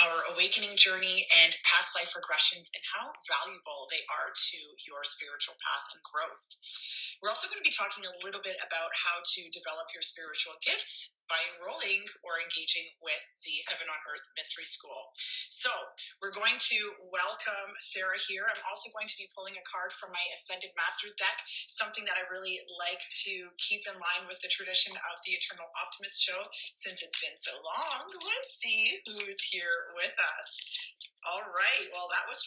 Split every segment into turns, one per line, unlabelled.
our awakening journey and past life regressions and how valuable they are to your spiritual path and growth. We're also going to be talking a little bit about how to develop your spiritual gifts by enrolling or engaging with the Heaven on Earth Mystery School. So we're going to welcome Sara here. I'm also going to be pulling a card from my Ascended Masters deck, something that I really like to keep in line with the tradition of the Eternal Optimist show since it's been so long. Let's see who's here with us. All right. Well, that was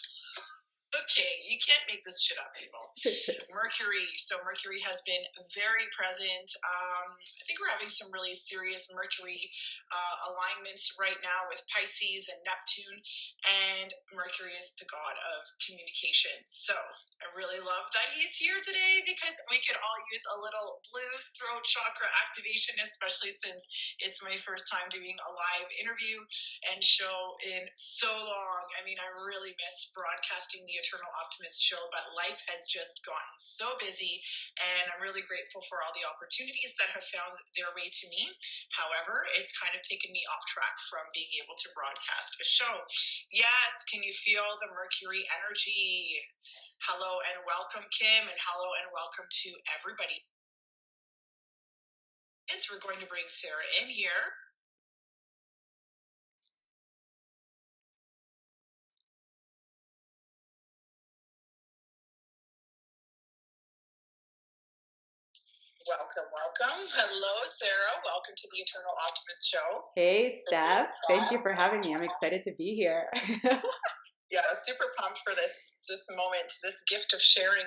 okay. You can't make this shit up, people. Mercury. So Mercury has been very present. I think we're having some really serious Mercury alignments right now with Pisces and Neptune. And Mercury is the god of communication. So I really love that he's here today because we could all use a little blue throat chakra activation, especially since it's my first time doing a live interview and show in so long. I mean, I really miss broadcasting the Eternal Optimist show, but life has just gotten so busy, and I'm really grateful for all the opportunities that have found their way to me. However, it's kind of taken me off track from being able to broadcast a show. Yes, can you feel the Mercury energy? Hello and welcome, Kim, and hello and welcome to everybody. We're going to bring Sara in here. Welcome. Hello, Sara. Welcome to the Eternal Optimist show.
Hey, Steph. Thank you for having me. I'm excited to be here.
Yeah, super pumped for this moment, this gift of sharing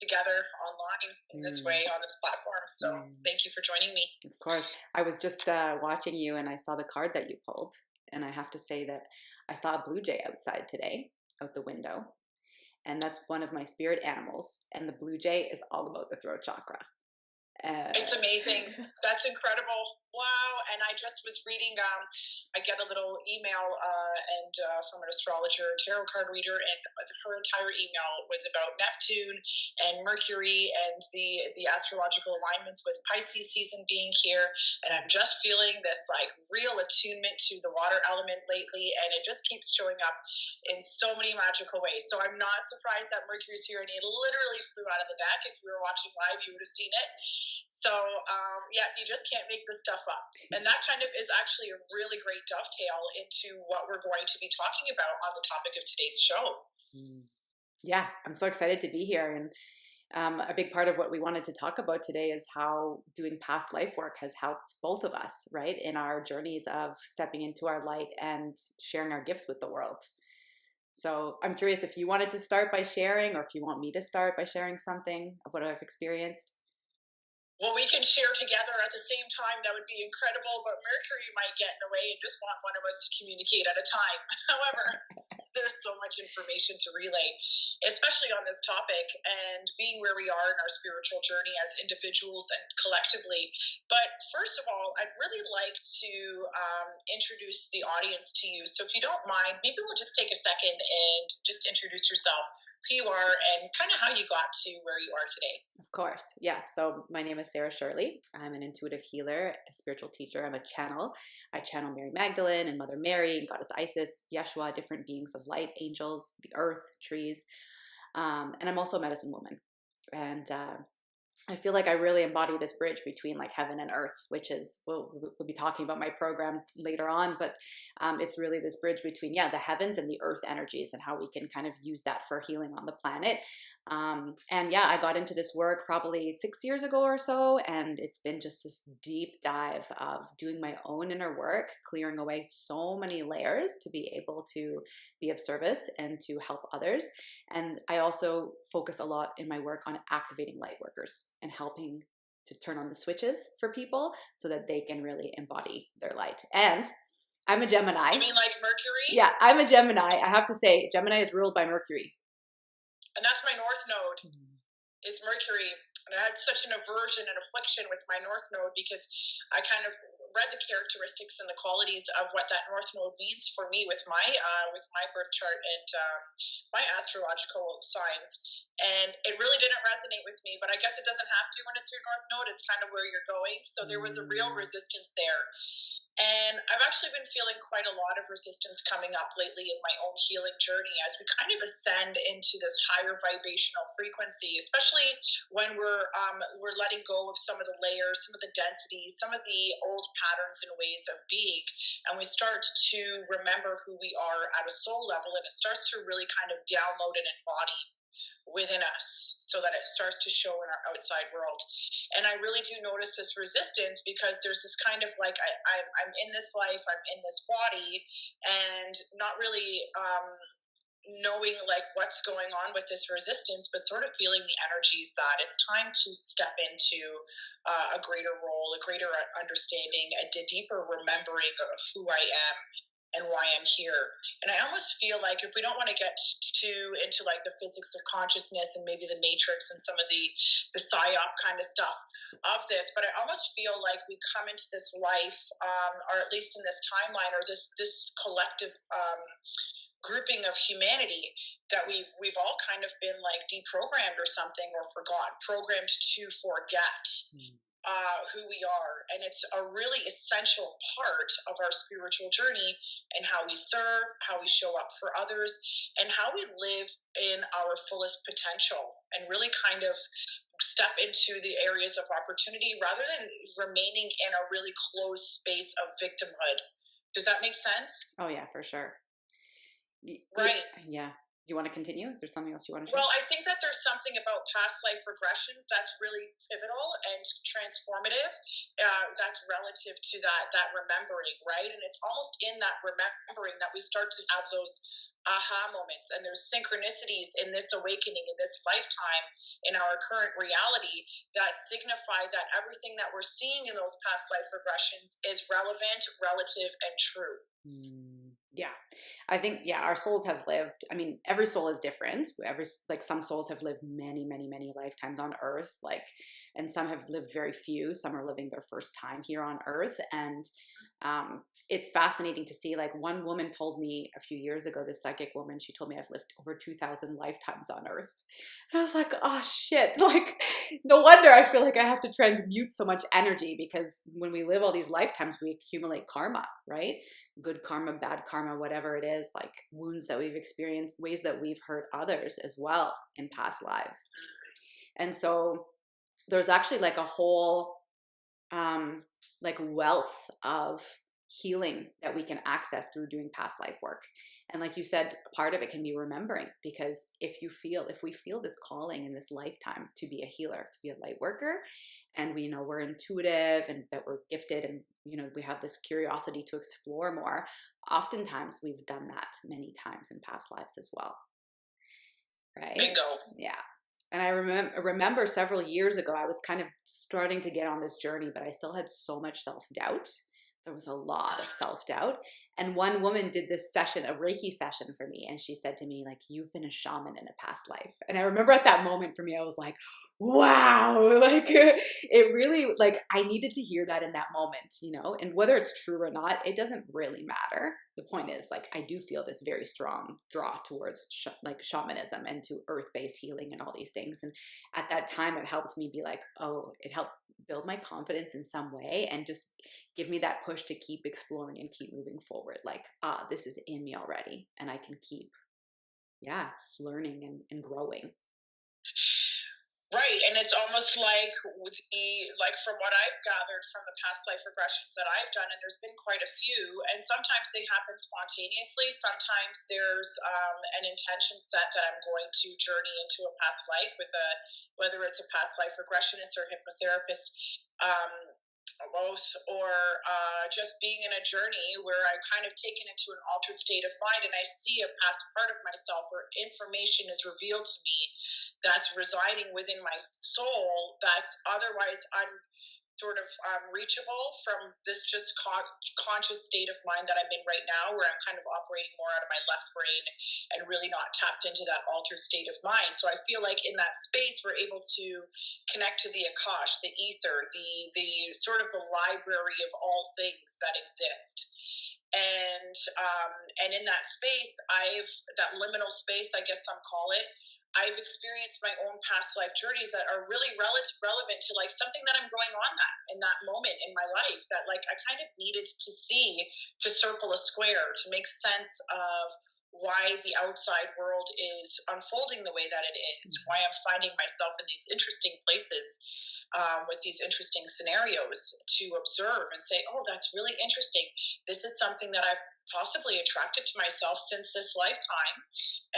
together online in this way on this platform. So thank you for joining me.
Of course. I was just watching you and I saw the card that you pulled. And I have to say that I saw a blue jay outside today, out the window. And that's one of my spirit animals. And the blue jay is all about the throat chakra.
It's amazing. That's incredible. Wow. And I just was reading, I get a little email from an astrologer, tarot card reader, and her entire email was about Neptune and Mercury and the astrological alignments with Pisces season being here. And I'm just feeling this like real attunement to the water element lately. And it just keeps showing up in so many magical ways. So I'm not surprised that Mercury's here, and he literally flew out of the deck. If you were watching live, you would have seen it. So, yeah, you just can't make this stuff up. And that kind of is actually a really great dovetail into what we're going to be talking about on the topic of today's show.
Yeah, I'm so excited to be here. And a big part of what we wanted to talk about today is how doing past life work has helped both of us, right, in our journeys of stepping into our light and sharing our gifts with the world. So I'm curious if you wanted to start by sharing, or if you want me to start by sharing something of what I've experienced.
Well, we can share together at the same time. That would be incredible, but Mercury might get in the way and just want one of us to communicate at a time. However, there's so much information to relay, especially on this topic and being where we are in our spiritual journey as individuals and collectively. But first of all, I'd really like to introduce the audience to you. So if you don't mind, maybe we'll just take a second and just introduce yourself, who you are, and kind of how you got to where you are today.
Of course. Yeah. So my name is Sara Shirley. I'm an intuitive healer, a spiritual teacher. I'm a channel. I channel Mary Magdalene and Mother Mary, Goddess Isis, Yeshua, different beings of light, angels, the earth, trees. And I'm also a medicine woman. And I feel like I really embody this bridge between like heaven and earth, which is, we'll be talking about my program later on, but it's really this bridge between, the heavens and the earth energies and how we can kind of use that for healing on the planet. I got into this work probably 6 years ago or so, and it's been just this deep dive of doing my own inner work, clearing away so many layers to be able to be of service and to help others. And I also focus a lot in my work on activating light workers and helping to turn on the switches for people so that they can really embody their light. And I'm a Gemini.
You mean like Mercury?
Yeah, I'm a Gemini. I have to say, Gemini is ruled by Mercury.
And that's my North Node, is Mercury. And I had such an aversion and affliction with my North Node because I kind of read the characteristics and the qualities of what that North Node means for me with my birth chart and my astrological signs, and it really didn't resonate with me. But I guess it doesn't have to when it's your North Node. It's kind of where you're going. So there was a real resistance there. And I've actually been feeling quite a lot of resistance coming up lately in my own healing journey as we kind of ascend into this higher vibrational frequency, especially when we're letting go of some of the layers, some of the densities, some of the old patterns and ways of being, and we start to remember who we are at a soul level, and it starts to really kind of download and embody within us so that it starts to show in our outside world. And I really do notice this resistance because there's this kind of like I'm in this life, I'm in this body, and not really knowing like what's going on with this resistance, but sort of feeling the energies that it's time to step into a greater role, a greater understanding, a deeper remembering of who I am and why I'm here. And I almost feel like if we don't want to get too into like the physics of consciousness and maybe the matrix and some of the psyop kind of stuff of this, but I almost feel like we come into this life, or at least in this timeline, or this collective grouping of humanity, that we've all kind of been like deprogrammed or something, or forgot, programmed to forget who we are. And it's a really essential part of our spiritual journey and how we serve, how we show up for others, and how we live in our fullest potential and really kind of step into the areas of opportunity rather than remaining in a really closed space of victimhood. Does that make sense?
Oh yeah, for sure.
Right.
Yeah. Do you want to continue? Is there something else you want to share?
Well, I think that there's something about past life regressions that's really pivotal and transformative. That's relative to that remembering, right? And it's almost in that remembering that we start to have those aha moments, and there's synchronicities in this awakening in this lifetime in our current reality that signify that everything that we're seeing in those past life regressions is relevant, relative, and true.
Yeah, I think, yeah, our souls have lived, I mean, every soul is different. Like some souls have lived many, many, many lifetimes on earth, like, and some have lived very few. Some are living their first time here on earth. And it's fascinating to see, like, one woman told me a few years ago, this psychic woman, she told me I've lived over 2,000 lifetimes on earth. And I was like, oh shit, like, no wonder I feel like I have to transmute so much energy, because when we live all these lifetimes, we accumulate karma, right? Good karma, bad karma, whatever it is, like wounds that we've experienced, ways that we've hurt others as well in past lives. And so there's actually like a whole like wealth of healing that we can access through doing past life work. And like you said, part of it can be remembering, because if we feel this calling in this lifetime to be a healer, to be a light worker, and we know we're intuitive and that we're gifted, and we have this curiosity to explore more, oftentimes we've done that many times in past lives as well, right?
Bingo.
Yeah. And I remember several years ago, I was kind of starting to get on this journey, but I still had so much self-doubt. There was a lot of self-doubt. And one woman did this session, a Reiki session for me. And she said to me, like, you've been a shaman in a past life. And I remember at that moment for me, I was like, wow, like it really, like, I needed to hear that in that moment, and whether it's true or not, it doesn't really matter. The point is, like, I do feel this very strong draw towards like shamanism and to earth-based healing and all these things. And at that time, it helped me be like, oh, it helped build my confidence in some way and just give me that push to keep exploring and keep moving forward. Like, this is in me already, and I can keep, learning and growing.
Right, and it's almost like from what I've gathered from the past life regressions that I've done, and there's been quite a few, and sometimes they happen spontaneously. Sometimes there's an intention set that I'm going to journey into a past life with whether it's a past life regressionist or hypnotherapist, both, or just being in a journey where I'm kind of taken into an altered state of mind, and I see a past part of myself, or information is revealed to me that's residing within my soul that's otherwise sort of reachable from this just conscious state of mind that I'm in right now, where I'm kind of operating more out of my left brain and really not tapped into that altered state of mind. So I feel like in that space, we're able to connect to the Akash, the ether, the sort of the library of all things that exist. And in that space, that liminal space, I guess some call it, I've experienced my own past life journeys that are really relevant to like something that I'm going on that in that moment in my life, that like I kind of needed to see, to circle a square, to make sense of why the outside world is unfolding the way that it is, why I'm finding myself in these interesting places, with these interesting scenarios to observe and say, oh, that's really interesting. This is something that I've possibly attracted to myself since this lifetime.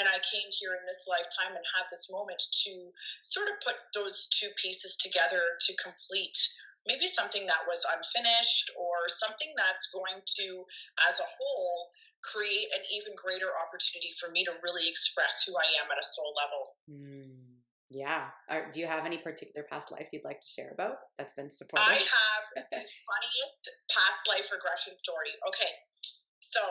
And I came here in this lifetime and had this moment to sort of put those two pieces together to complete maybe something that was unfinished, or something that's going to, as a whole, create an even greater opportunity for me to really express who I am at a soul level.
Yeah. Do you have any particular past life you'd like to share about that's been supportive?
I have the funniest past life regression story. Okay. So,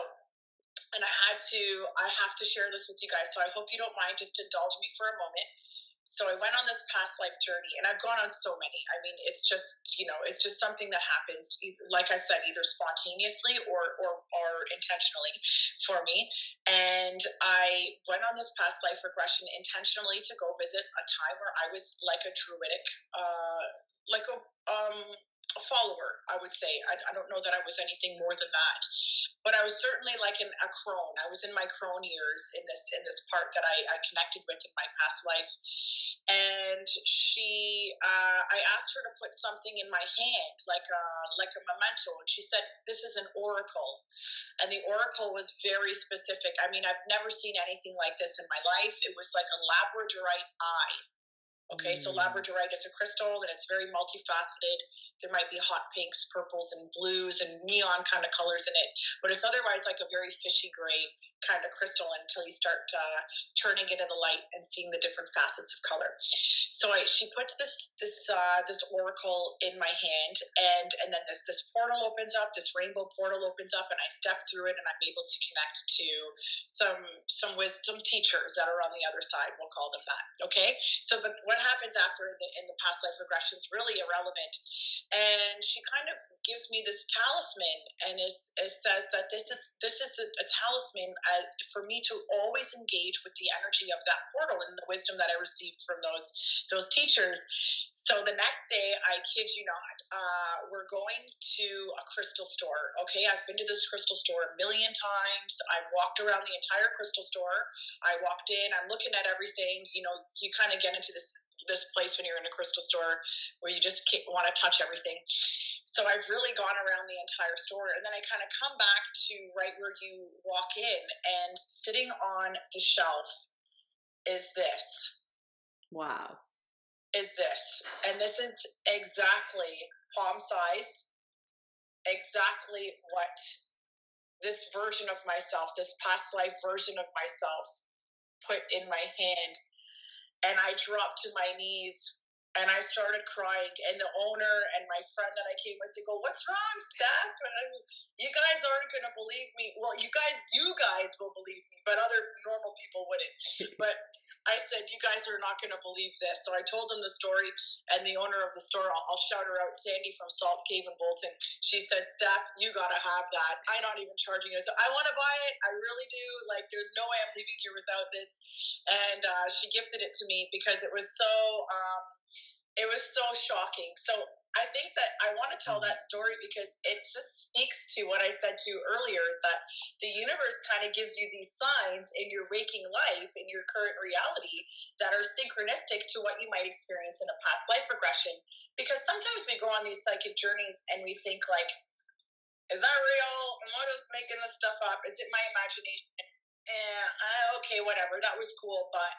and I have to share this with you guys. So I hope you don't mind. Just indulge me for a moment. So I went on this past life journey, and I've gone on so many. I mean, it's just, it's just something that happens, like I said, either spontaneously or intentionally for me. And I went on this past life regression intentionally to go visit a time where I was like a druidic, like a follower, I would say. I don't know that I was anything more than that, but I was certainly like a crone. I was in my crone years in this part that I connected with in my past life. And I asked her to put something in my hand, like a memento, and she said, "This is an oracle," and the oracle was very specific. I mean, I've never seen anything like this in my life. It was like a labradorite eye. Okay, so labradorite is a crystal, and it's very multifaceted. There might be hot pinks, purples, and blues, and neon kind of colors in it, but it's otherwise like a very fishy gray kind of crystal until you start turning it in the light and seeing the different facets of color. So she puts this oracle in my hand, and then this portal opens up, this rainbow portal opens up, and I step through it, and I'm able to connect to some wisdom teachers that are on the other side. We'll call them that. Okay, so but what happens after in the past life regression is really irrelevant. And she kind of gives me this talisman, and says that this is a talisman as for me to always engage with the energy of that portal and the wisdom that I received from those teachers. So the next day, I kid you not, we're going to a crystal store. Okay, I've been to this crystal store a million times. I've walked around the entire crystal store. I walked in, I'm looking at everything. You kind of get into this place when you're in a crystal store where you just want to touch everything. So I've really gone around the entire store, and then I kind of come back to right where you walk in, and sitting on the shelf is this.
Wow.
Is this. And this is exactly palm size, exactly what this version of myself, this past life version of myself, put in my hand. And I dropped to my knees, and I started crying. And the owner and my friend that I came with, they go, "What's wrong, Steph?" And I go, "You guys aren't going to believe me." Well, you guys will believe me, but other normal people wouldn't. But I said, "You guys are not going to believe this." So I told them the story, and the owner of the store, I'll shout her out, Sandy from Salt Cave in Bolton. She said, "Steph, you got to have that. I'm not even charging you." So I want to buy it. I really do. Like, there's no way I'm leaving here without this. And she gifted it to me because it was so shocking. So I think that I want to tell that story because it just speaks to what I said to you earlier, is that the universe kind of gives you these signs in your waking life, in your current reality, that are synchronistic to what you might experience in a past life regression. Because sometimes we go on these psychic journeys and we think like, is that real? Am I just making this stuff up? Is it my imagination? Okay, whatever. That was cool, but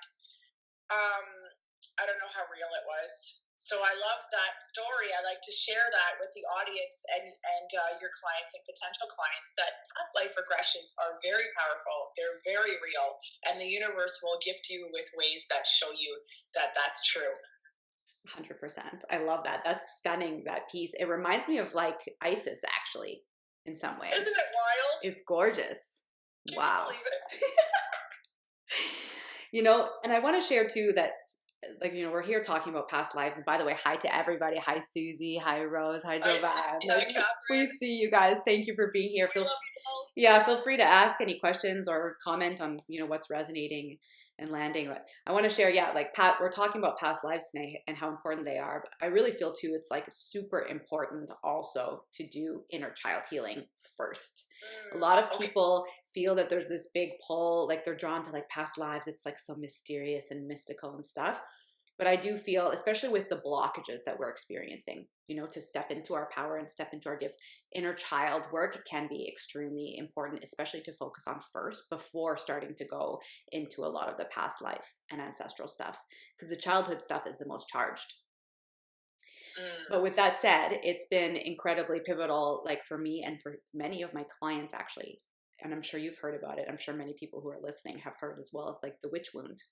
I don't know how real it was. So I love that story. I like to share that with the audience and your clients and potential clients, that past life regressions are very powerful. They're very real, and the universe will gift you with ways that show you that that's true.
100%. I love that. That's stunning, that piece. It reminds me of like Isis, actually, in some way.
Isn't it wild?
It's gorgeous.
Can you
Wow.
believe it?
You know, and I want to share too that, like, you know, we're here talking about past lives. And by the way, hi to everybody. Hi, Susie. Hi, Rose. Hi,
Hi,
Jovan.
Susie.
Like,
Hi, Catherine.
we see you guys. Thank you for being here.
We love you both.
Yeah, feel free to ask any questions or comment on, you know, what's resonating and landing. But I want to share, yeah, like we're talking about past lives tonight and how important they are. But I really feel too, it's like super important also to do inner child healing first. A lot of people feel that there's this big pull, like they're drawn to like past lives. It's like so mysterious and mystical and stuff. But I do feel, especially with the blockages that we're experiencing, you know, to step into our power and step into our gifts, inner child work can be extremely important, especially to focus on first before starting to go into a lot of the past life and ancestral stuff, because the childhood stuff is the most charged. But with that said, it's been incredibly pivotal, like for me and for many of my clients, actually. And I'm sure you've heard about it. I'm sure many people who are listening have heard as well, as like the witch wound.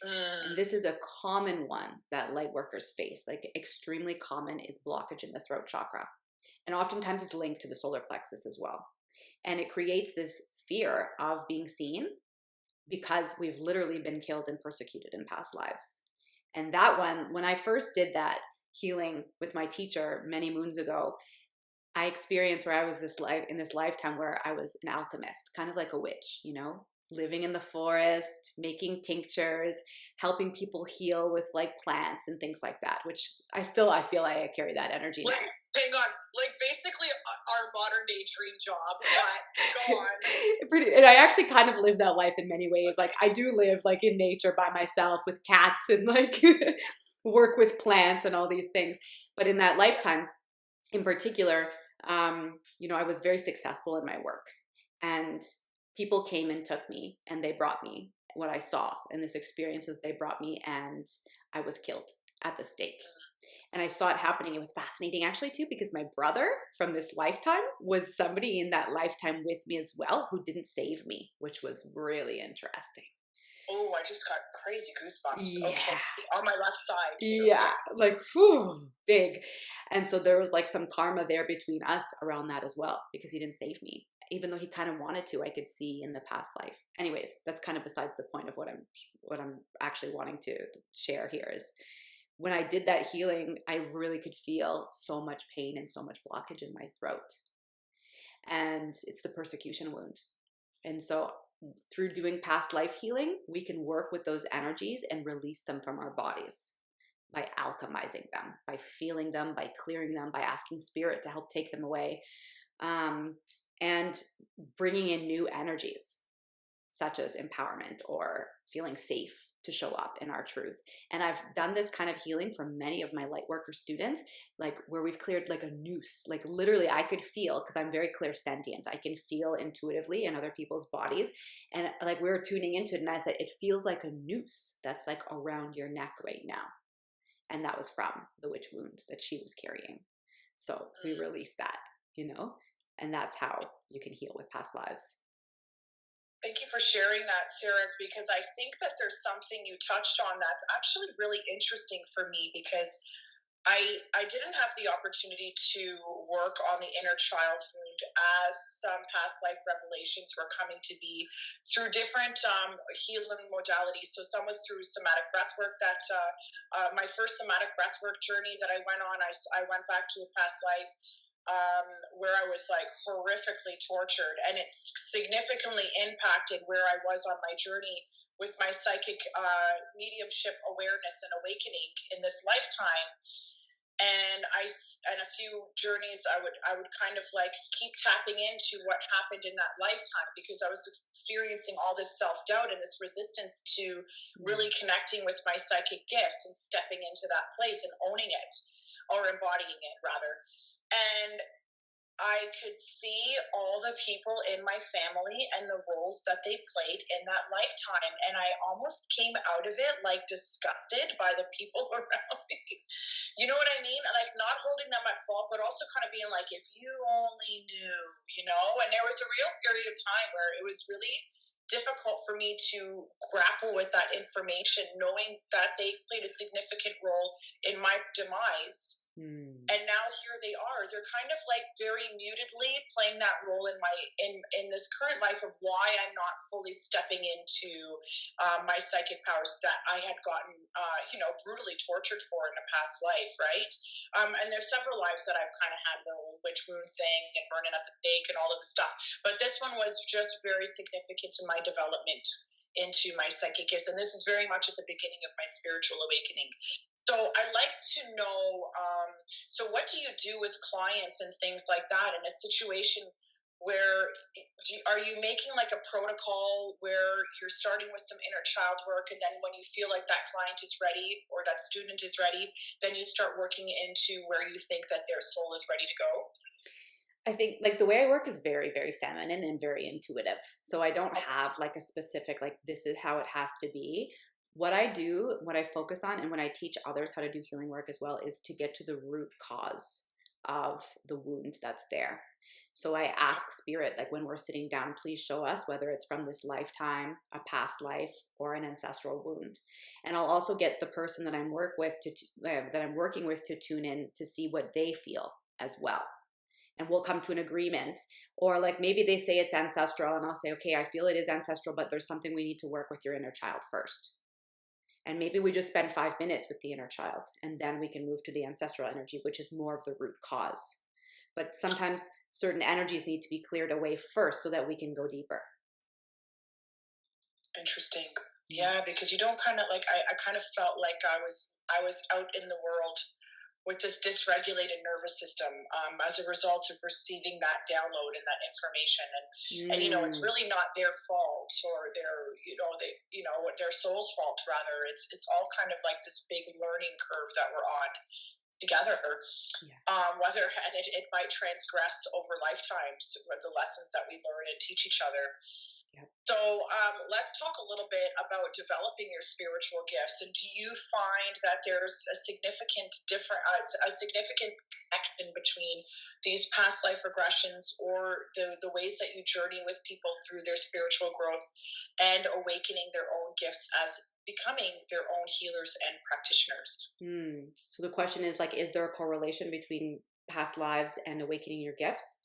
And this is a common one that light workers face, like extremely common is blockage in the throat chakra. And oftentimes it's linked to the solar plexus as well. And it creates this fear of being seen because we've literally been killed and persecuted in past lives. And that one, when I first did that healing with my teacher many moons ago, I experienced where I was in this lifetime where I was an alchemist, kind of like a witch, you know, living in the forest, making tinctures, helping people heal with like plants and things like that, which I feel like I carry that energy now.
Hang on, like basically our modern day dream job, but go on.
And I actually kind of live that life in many ways. Like I do live like in nature by myself with cats and like work with plants and all these things. But in that lifetime in particular, you know, I was very successful in my work, and people came and took me and they brought me what I saw in this experience was they brought me and I was killed at the stake. And I saw it happening. It was fascinating actually too, because my brother from this lifetime was somebody in that lifetime with me as well who didn't save me, which was really interesting.
Oh, I just got crazy goosebumps.
Yeah.
Okay, on my left side too.
Yeah, like whew, big. And so there was like some karma there between us around that as well, because he didn't save me. Even though he kind of wanted to, I could see in the past life. Anyways, that's kind of besides the point of what I'm actually wanting to share here is when I did that healing, I really could feel so much pain and so much blockage in my throat. And it's the persecution wound. And so through doing past life healing, we can work with those energies and release them from our bodies by alchemizing them, by feeling them, by clearing them, by asking spirit to help take them away, and bringing in new energies such as empowerment or feeling safe to show up in our truth. And I've done this kind of healing for many of my light worker students, like where we've cleared like a noose, like literally I could feel, because I'm very clairsentient, I can feel intuitively in other people's bodies. And like we were tuning into it and I said, it feels like a noose that's like around your neck right now. And that was from the witch wound that she was carrying. So we released that, you know, and that's how you can heal with past lives.
Thank you for sharing that, Sarah, because I think that there's something you touched on that's actually really interesting for me, because I didn't have the opportunity to work on the inner child wound as some past life revelations were coming to be through different healing modalities. So some was through somatic breath work that my first somatic breath work journey that I went on, I went back to a past life where I was like horrifically tortured, and it's significantly impacted where I was on my journey with my psychic mediumship awareness and awakening in this lifetime. And a few journeys I would kind of like keep tapping into what happened in that lifetime, because I was experiencing all this self-doubt and this resistance to really connecting with my psychic gifts and stepping into that place and owning it, or embodying it rather. And I could see all the people in my family and the roles that they played in that lifetime. And I almost came out of it like disgusted by the people around me. You know what I mean? Like not holding them at fault, but also kind of being like, if you only knew, you know? And there was a real period of time where it was really difficult for me to grapple with that information, knowing that they played a significant role in my demise. And now here they are. They're kind of like very mutedly playing that role in my in this current life of why I'm not fully stepping into my psychic powers that I had gotten brutally tortured for in a past life, right? And there's several lives that I've kind of had the old witch wound thing and burning at the stake and all of the stuff, but this one was just very significant in my development into my psychic gifts, and this is very much at the beginning of my spiritual awakening. So I'd like to know, so what do you do with clients and things like that in a situation where are you making like a protocol where you're starting with some inner child work, and then when you feel like that client is ready or that student is ready, then you start working into where you think that their soul is ready to go?
I think like the way I work is very, very feminine and very intuitive. So I don't have like a specific, like this is how it has to be. What I do, what I focus on, and when I teach others how to do healing work as well, is to get to the root cause of the wound that's there. So I ask spirit, like when we're sitting down, please show us whether it's from this lifetime, a past life, or an ancestral wound. And I'll also get the person that I'm working with to tune in to see what they feel as well. And we'll come to an agreement. Or like maybe they say it's ancestral, and I'll say, okay, I feel it is ancestral, but there's something we need to work with your inner child first. And maybe we just spend 5 minutes with the inner child, and then we can move to the ancestral energy, which is more of the root cause. But sometimes certain energies need to be cleared away first so that we can go deeper.
Interesting. Yeah, because you don't kind of like, I kind of felt like I was out in the world with this dysregulated nervous system as a result of receiving that download and that information, and it's really not their fault or their soul's fault. Rather, it's all kind of like this big learning curve that we're on together. Whether and it might transgress over lifetimes with the lessons that we learn and teach each other. So let's talk a little bit about developing your spiritual gifts. And do you find that there's a significant connection between these past life regressions or the ways that you journey with people through their spiritual growth and awakening their own gifts as becoming their own healers and practitioners?
So the question is like, is there a correlation between past lives and awakening your gifts?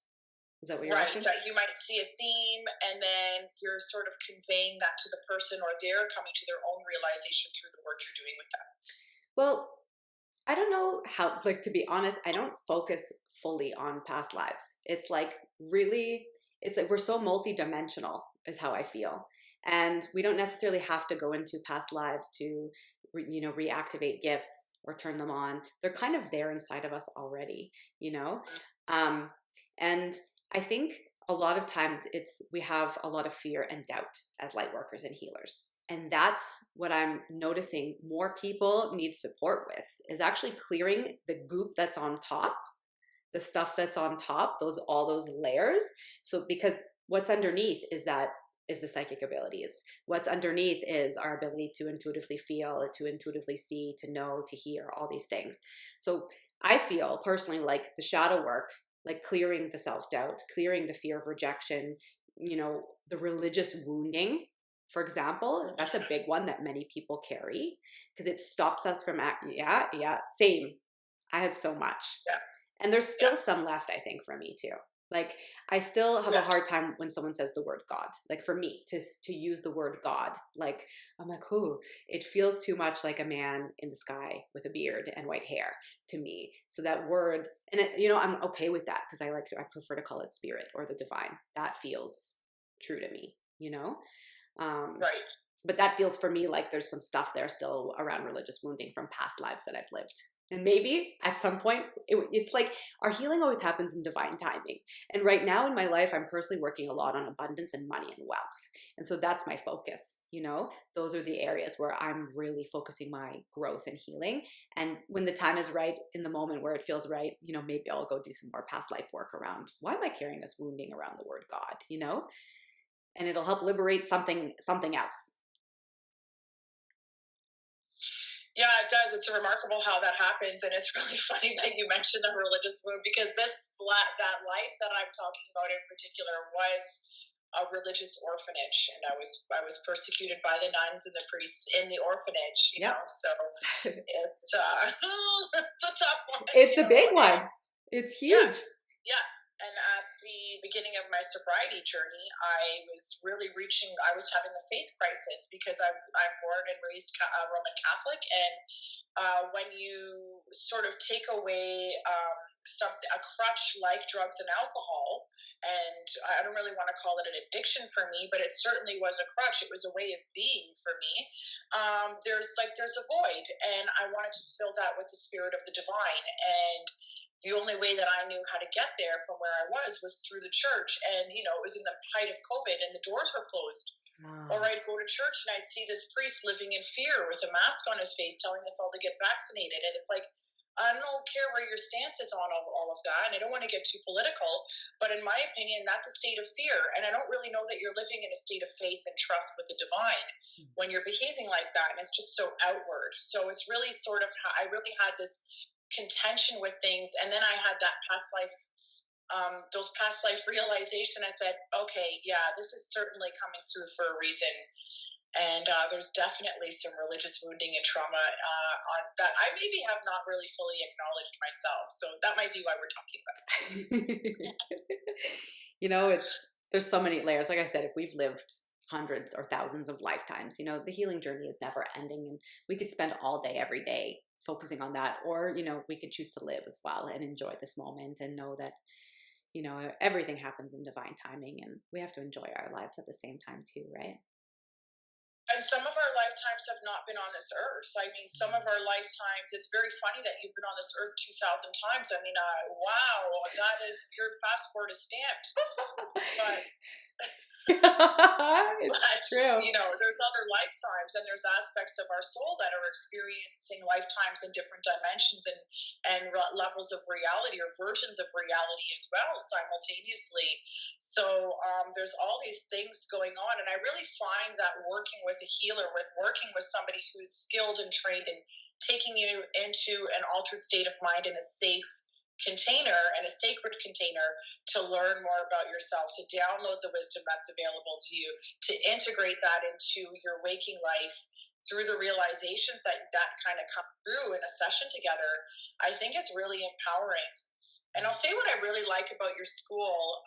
Is that what you're asking?
Right. You might see a theme, and then you're sort of conveying that to the person, or they're coming to their own realization through the work you're doing with them.
Well, I don't know how, like, to be honest, I don't focus fully on past lives. It's like really, it's like we're so multidimensional is how I feel. And we don't necessarily have to go into past lives to, reactivate gifts or turn them on. They're kind of there inside of us already, and I think a lot of times we have a lot of fear and doubt as light workers and healers. And that's what I'm noticing more people need support with, is actually clearing the goop that's on top, the stuff that's on top, all those layers. So because what's underneath is the psychic abilities. What's underneath is our ability to intuitively feel, to intuitively see, to know, to hear, all these things. So I feel personally like the shadow work, like clearing the self-doubt, clearing the fear of rejection, the religious wounding, for example, that's a big one that many people carry because it stops us from same. I had so much. Yeah. And there's still some left, I think, for me too. Like I still have a hard time when someone says the word God. Like for me to use the word God, like I'm like, it feels too much like a man in the sky with a beard and white hair to me. So that word, and I'm okay with that because I prefer to call it spirit or the divine. That feels true to me,
Right.
But that feels for me like there's some stuff there still around religious wounding from past lives that I've lived. And maybe at some point, it's like our healing always happens in divine timing. And right now in my life, I'm personally working a lot on abundance and money and wealth. And so that's my focus, those are the areas where I'm really focusing my growth and healing. And when the time is right, in the moment where it feels right, maybe I'll go do some more past life work around, why am I carrying this wounding around the word God, and it'll help liberate something else.
Yeah, it does. It's remarkable how that happens, and it's really funny that you mentioned the religious wound because that life that I'm talking about in particular was a religious orphanage, and I was persecuted by the nuns and the priests in the orphanage. You
Yep.
know, so it's it's a tough one.
It's
You
a
know,
big
and
one. It's
yeah,
huge.
yeah. And at the beginning of my sobriety journey, I was really reaching, I was having a faith crisis because I'm born and raised Roman Catholic. And when you sort of take away something, a crutch like drugs and alcohol, and I don't really want to call it an addiction for me, but it certainly was a crutch. It was a way of being for me. There's a void, and I wanted to fill that with the spirit of the divine. And the only way that I knew how to get there from where I was through the church. And, you know, it was in the height of COVID and the doors were closed. Or I'd go to church and I'd see this priest living in fear with a mask on his face telling us all to get vaccinated. And it's like, I don't care where your stance is on all of that. And I don't want to get too political, but in my opinion, that's a state of fear. And I don't really know that you're living in a state of faith and trust with the divine when you're behaving like that. And it's just so outward. So it's really sort of, I really had this contention with things. And then I had that past life, those past life realization. I said, okay, yeah, this is certainly coming through for a reason. And there's definitely some religious wounding and trauma on that I maybe have not really fully acknowledged myself. So that might be why we're talking about it.
You know, there's so many layers. Like I said, if we've lived hundreds or thousands of lifetimes, you know, the healing journey is never ending, and we could spend all day, every day focusing on that, or, you know, we could choose to live as well and enjoy this moment and know that, you know, everything happens in divine timing, and we have to enjoy our lives at the same time too, right?
And some of our lifetimes have not been on this earth. I mean, some of our lifetimes, it's very funny that you've been on this earth 2,000 times. I mean, wow, that is, your passport is stamped. But
It's true.
you know, there's other lifetimes and there's aspects of our soul that are experiencing lifetimes in different dimensions and levels of reality or versions of reality as well simultaneously. So there's all these things going on, and I really find that working with a healer, with working with somebody who's skilled and trained and taking you into an altered state of mind in a safe container and a sacred container to learn more about yourself, to download the wisdom that's available to you, to integrate that into your waking life through the realizations that kind of come through in a session together, I think is really empowering. And I'll say what I really like about your school,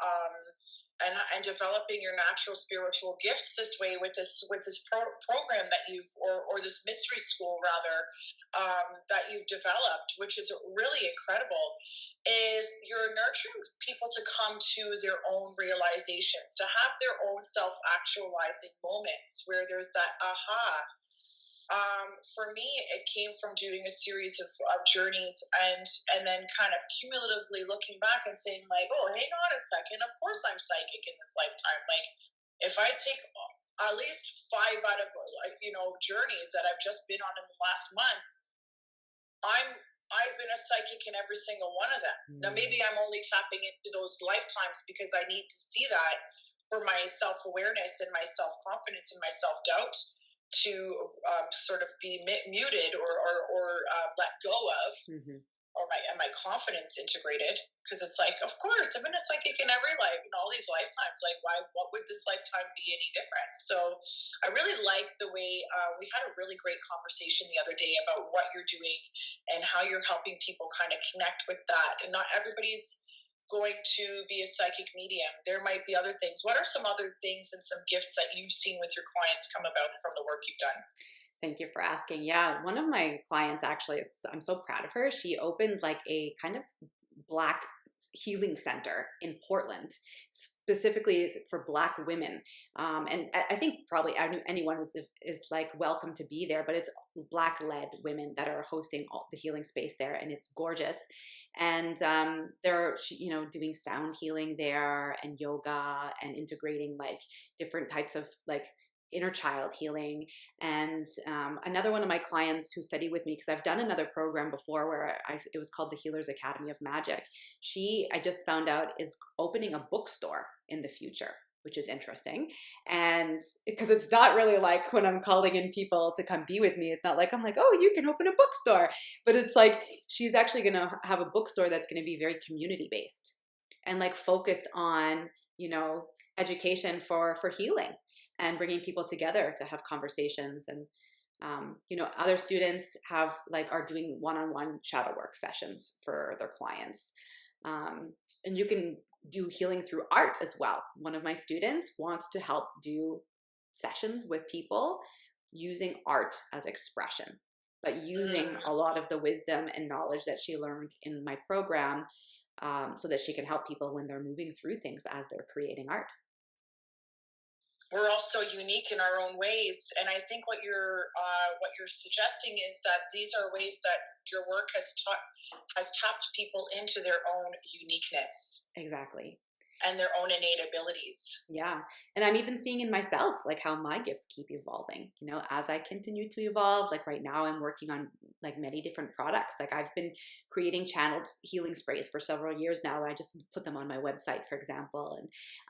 and developing your natural spiritual gifts this way with this program that you've or this mystery school rather, that you've developed, which is really incredible, is you're nurturing people to come to their own realizations, to have their own self actualizing moments where there's that aha. For me, it came from doing a series of journeys and then kind of cumulatively looking back and saying like, oh, hang on a second. Of course, I'm psychic in this lifetime. Like, if I take at least 5 out of journeys that I've just been on in the last month, I've been a psychic in every single one of them. Now, maybe I'm only tapping into those lifetimes because I need to see that for my self awareness and my self confidence and my self doubt to sort of be muted or let go of, or my confidence integrated, because it's like, of course I've been a psychic in every life in all these lifetimes, like what would this lifetime be any different? So I really like the way we had a really great conversation the other day about what you're doing and how you're helping people kind of connect with that, and not everybody's going to be a psychic medium. There might be other things. What are some other things and some gifts that you've seen with your clients come about from the work you've done?
Thank you for asking. Yeah, one of my clients actually, I'm so proud of her. She opened like a kind of Black healing center in Portland, specifically for Black women. And I think probably anyone is like welcome to be there, but it's Black led women that are hosting all the healing space there, and it's gorgeous. And they're, you know, doing sound healing there and yoga and integrating like different types of like inner child healing. And another one of my clients who studied with me, because I've done another program before where it was called the Healers Academy of Magic. I just found out, is opening a bookstore in the future, which is interesting. And because it's not really like when I'm calling in people to come be with me, it's not like I'm like, oh, you can open a bookstore. But it's like she's actually going to have a bookstore that's going to be very community based and like focused on, you know, education for healing and bringing people together to have conversations. And other students are doing one-on-one shadow work sessions for their clients. And you can do healing through art as well. One of my students wants to help do sessions with people using art as expression, but using a lot of the wisdom and knowledge that she learned in my program, so that she can help people when they're moving through things as they're creating art.
We're all so unique in our own ways, and I think what you're suggesting is that these are ways that your work has tapped people into their own uniqueness
Exactly.
and their own innate abilities.
Yeah. And I'm even seeing in myself, like how my gifts keep evolving, as I continue to evolve. Like right now I'm working on like many different products. Like I've been creating channeled healing sprays for several years now. I just put them on my website, for example.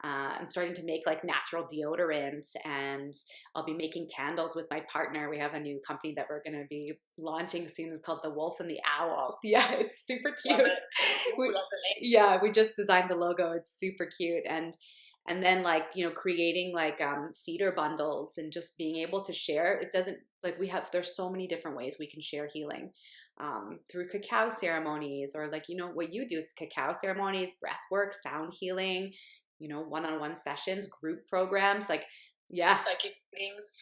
And I'm starting to make like natural deodorants, and I'll be making candles with my partner. We have a new company that we're going to be launching soon. It's called The Wolf and the Owl. Yeah, it's super cute.
Love it. Love the name.
Yeah, we just designed the logo. It's super cute. And then creating cedar bundles and just being able to share. It doesn't there's so many different ways we can share healing, through cacao ceremonies, or what you do is cacao ceremonies, breath work, sound healing, one-on-one sessions, group programs,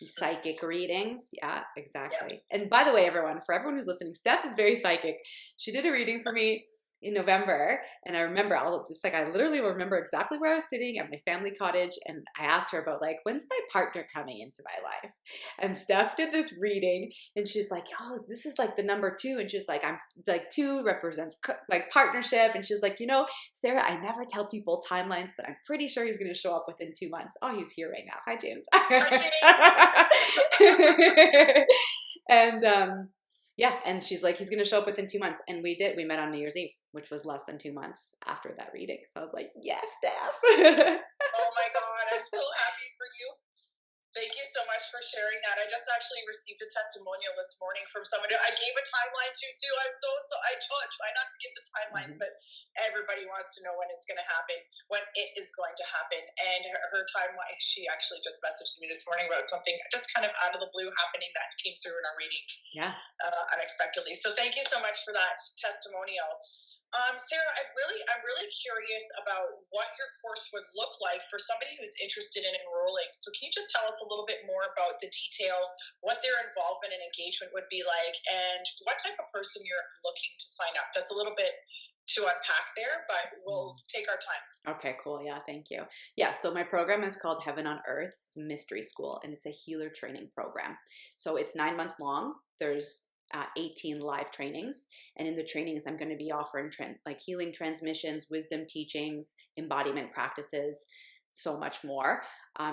psychic readings. Yeah, exactly. Yeah. And by the way, for everyone who's listening, Steph is very psychic. She did a reading for me in November, and I remember all of this. I literally remember exactly where I was sitting at my family cottage, and I asked her about when's my partner coming into my life. And Steph did this reading, and she's like, "Oh, this is the number 2," and she's like, "I'm 2 represents partnership," and she's like, "Sarah, I never tell people timelines, but I'm pretty sure he's going to show up within 2 months." Oh, he's here right now. Hi, James.
Hi,
James. And yeah, and she's like, he's going to show up within 2 months. And we met on New Year's Eve, which was less than 2 months after that reading. So I was like, yes, Steph.
Oh my God, I'm so happy for you. Thank you so much for sharing that. I just actually received a testimonial this morning from somebody I gave a timeline to too. I try not to give the timelines, but everybody wants to know when it's going to happen, when it is going to happen. And her timeline, she actually just messaged me this morning about something just kind of out of the blue happening that came through in our reading.
Yeah.
Unexpectedly. So thank you so much for that testimonial. Sarah, I'm really curious about what your course would look like for somebody who's interested in enrolling. So can you just tell us a little bit more about the details, what their involvement and engagement would be like, and what type of person you're looking to sign up? That's a little bit to unpack there, but we'll take our time.
Okay, cool. Yeah, thank you. Yeah, so my program is called Heaven on Earth. It's a mystery school, and it's a healer training program. So it's 9 months long. There's 18 live trainings, and in the trainings I'm going to be offering healing transmissions, wisdom teachings, embodiment practices, so much more.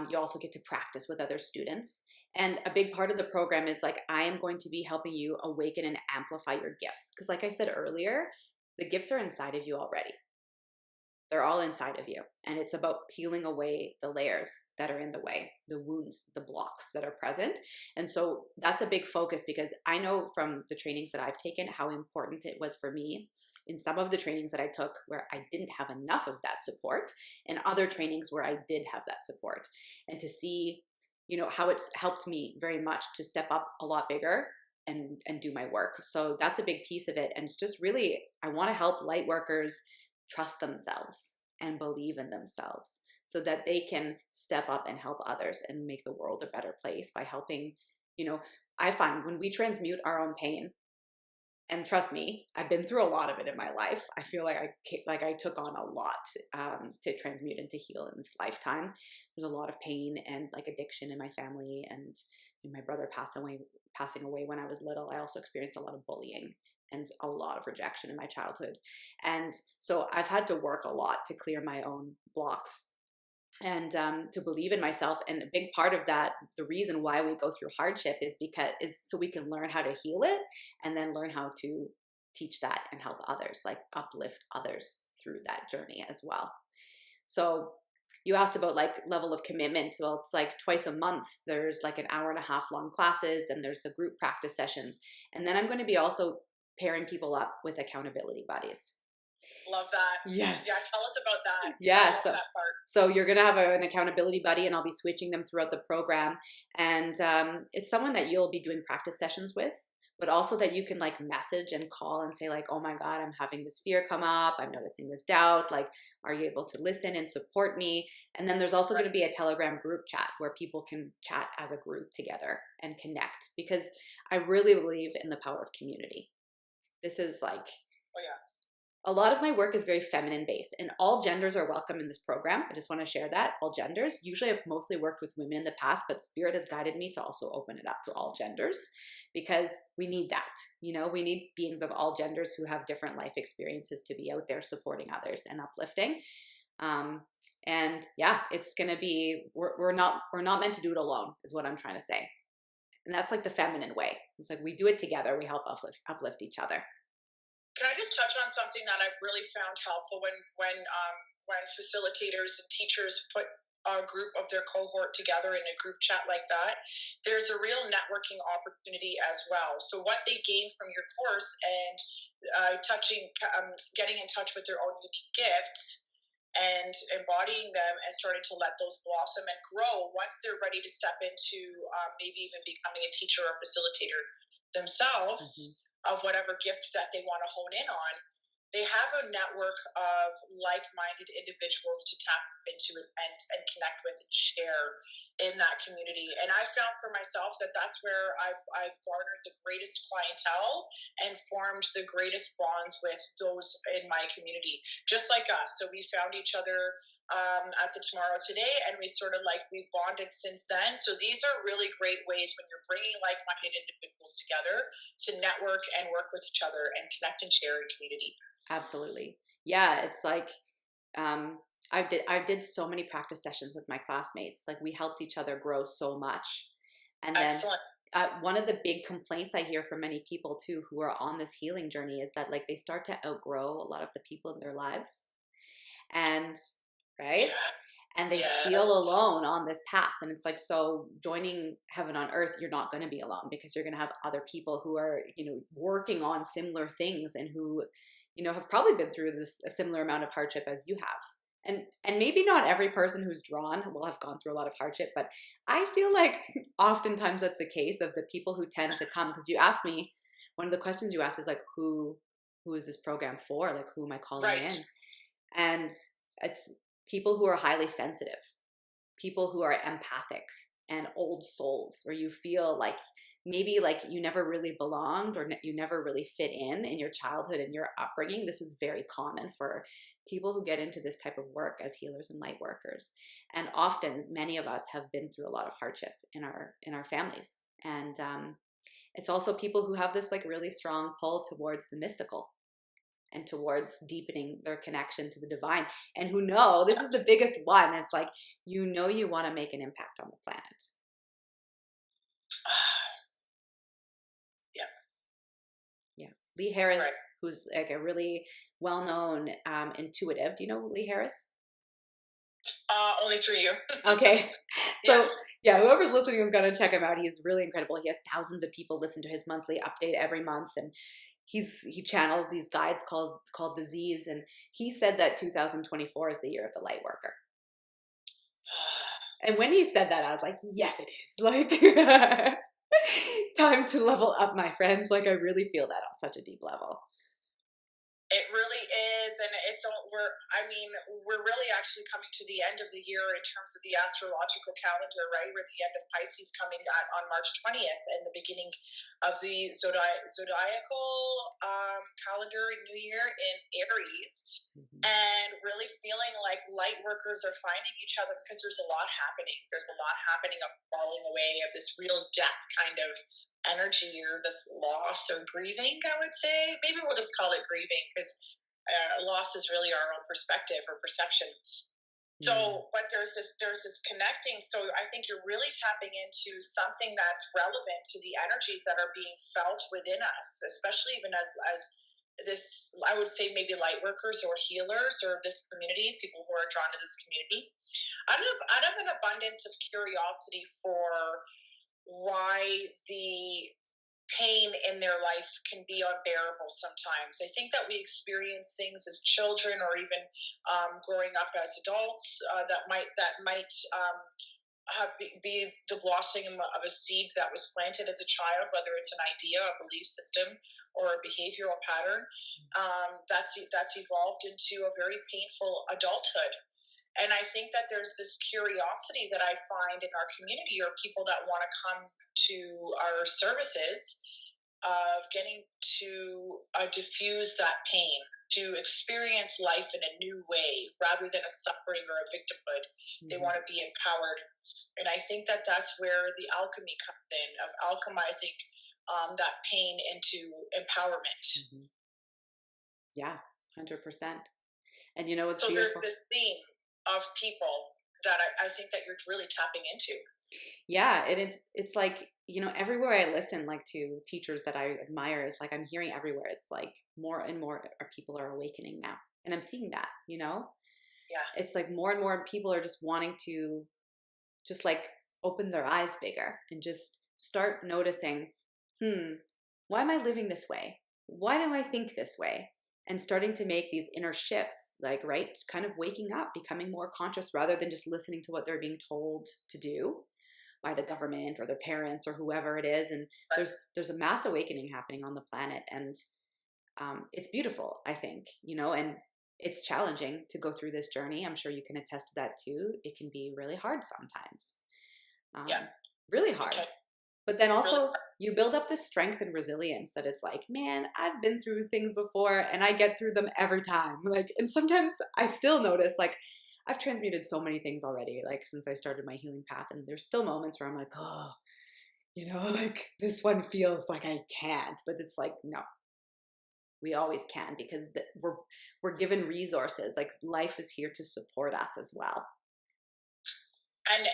You also get to practice with other students, and a big part of the program is I am going to be helping you awaken and amplify your gifts, because like I said earlier, the gifts are inside of you already. They're all inside of you. And it's about peeling away the layers that are in the way, the wounds, the blocks that are present. And so that's a big focus, because I know from the trainings that I've taken how important it was for me in some of the trainings that I took where I didn't have enough of that support, and other trainings where I did have that support. And to see, how it's helped me very much to step up a lot bigger and do my work. So that's a big piece of it. And it's just really, I want to help light workers trust themselves and believe in themselves so that they can step up and help others and make the world a better place by helping. I find when we transmute our own pain, and trust me, I've been through a lot of it in my life. I feel like I took on a lot to transmute and to heal in this lifetime. There's a lot of pain and addiction in my family, and my brother passing away when I was little. I also experienced a lot of bullying and a lot of rejection in my childhood. And so I've had to work a lot to clear my own blocks and to believe in myself. And a big part of that, the reason why we go through hardship is so we can learn how to heal it, and then learn how to teach that and help others, uplift others through that journey as well. So you asked about level of commitment. Well, it's twice a month. There's an hour and a half long classes. Then there's the group practice sessions. And then I'm going to be also pairing people up with accountability buddies.
Love that.
Yes.
Yeah, tell us about that. Yeah, I
Yeah.
love that part.
So you're going to have an accountability buddy, and I'll be switching them throughout the program. And it's someone that you'll be doing practice sessions with, but also that you can like message and call and say like, oh my God, I'm having this fear come up. I'm noticing this doubt. Like, are you able to listen and support me? And then there's also going to be a Telegram group chat where people can chat as a group together and connect, because I really believe in the power of community. This is like,
Oh yeah.
a lot of my work is very feminine based, and all genders are welcome in this program. I just want to share that. All genders. Usually I've mostly worked with women in the past, but Spirit has guided me to also open it up to all genders, because we need that. You know, we need beings of all genders who have different life experiences to be out there supporting others and uplifting. And yeah, it's going to be, we're not meant to do it alone is what I'm trying to say. And that's like the feminine way. It's like we do it together. We help uplift each other.
Can I just touch on something that I've really found helpful when facilitators and teachers put a group of their cohort together in a group chat like that? There's a real networking opportunity as well. So what they gain from your course and getting in touch with their own unique gifts and embodying them and starting to let those blossom and grow once they're ready to step into maybe even becoming a teacher or facilitator themselves of whatever gift that they want to hone in on. They have a network of like-minded individuals to tap into and connect with and share in that community. And I found for myself that that's where I've garnered the greatest clientele and formed the greatest bonds with those in my community, just like us. So we found each other at the Tomorrow Today, and we sort of like we've bonded since then. So these are really great ways when you're bringing like-minded individuals together to network and work with each other and connect and share in community.
Absolutely. Yeah, it's like I did so many practice sessions with my classmates. Like we helped each other grow so much. And then
Excellent.
one of the big complaints I hear from many people too who are on this healing journey is that like they start to outgrow a lot of the people in their lives. And right?
Yeah.
And they feel
Yes.
alone on this path. And it's like, so joining Heaven on Earth, you're not going to be alone, because you're going to have other people who are, you know, working on similar things and who, you know, have probably been through this a similar amount of hardship as you have. And maybe not every person who's drawn will have gone through a lot of hardship, but I feel like oftentimes that's the case of the people who tend to come. Because you asked me, one of the questions you asked is like, who is this program for? Like, who am I calling
Right.
in? And it's people who are highly sensitive, people who are empathic, and old souls, where you feel like maybe like you never really belonged, or you never really fit in your childhood and your upbringing. This is very common for people who get into this type of work as healers and light workers. And often many of us have been through a lot of hardship in our families. And it's also people who have this like really strong pull towards the mystical and towards deepening their connection to the divine, and who know, this is the biggest one, it's like, you know, you want to make an impact on the planet.
Yeah.
Yeah. Lee Harris,
Right.
who's like a really well-known intuitive. Do you know Lee Harris?
Only through you.
Okay. So
Yeah.
yeah, whoever's listening is going to check him out. He's really incredible. He has thousands of people listen to his monthly update every month, and he channels these guides called the Z's, and he said that 2024 is the year of the light worker. And when he said that, I was like, yes, it is. Like, time to level up, my friends. Like, I really feel that on such a deep level.
It really is, and we're really actually coming to the end of the year in terms of the astrological calendar, right? We're at the end of Pisces coming on March 20th, and the beginning of the zodiacal calendar New Year in Aries. And really feeling like light workers are finding each other because there's a lot happening. There's a lot happening of falling away, of this real death kind of energy, or this loss or grieving, I would say. Maybe we'll just call it grieving, because loss is really our own perspective or perception. So, but there's this connecting. So I think you're really tapping into something that's relevant to the energies that are being felt within us, especially even as this, I would say, maybe light workers or healers, or this community, people who are drawn to this community, out of an abundance of curiosity for why the pain in their life can be unbearable sometimes. I think that we experience things as children or even growing up as adults that might be the blossoming of a seed that was planted as a child, whether it's an idea, a belief system, or a behavioral pattern that's evolved into a very painful adulthood. And I think that there's this curiosity that I find in our community, or people that want to come to our services, of getting to diffuse that pain, to experience life in a new way rather than a suffering or a victimhood. They want to be empowered. And I think that that's where the alchemy comes in, of alchemizing that pain into empowerment.
Yeah, 100%. And you know what's
So
beautiful?
there's this theme of people that I think that you're really tapping into.
Yeah, and it's like, you know, everywhere I listen, like to teachers that I admire, it's like I'm hearing everywhere. It's like more and more people are awakening now. And I'm seeing that, you know?
Yeah.
It's like more and more people are just wanting to just like open their eyes bigger and just start noticing, why am I living this way? Why do I think this way? And starting to make these inner shifts, like, right, kind of waking up, becoming more conscious rather than just listening to what they're being told to do by the government or their parents or whoever it is. And there's a mass awakening happening on the planet, and it's beautiful, I think, you know, and it's challenging to go through this journey. I'm sure you can attest to that too. It can be really hard sometimes.
Yeah.
Really hard.
Okay.
But then also you build up this strength and resilience that it's like, man, I've been through things before and I get through them every time. Like, and sometimes I still notice, like, I've transmuted so many things already, like since I started my healing path. And there's still moments where I'm like, oh, you know, like this one feels like I can't, but it's like, no, we always can, because we're given resources. Like life is here to support us as well.
And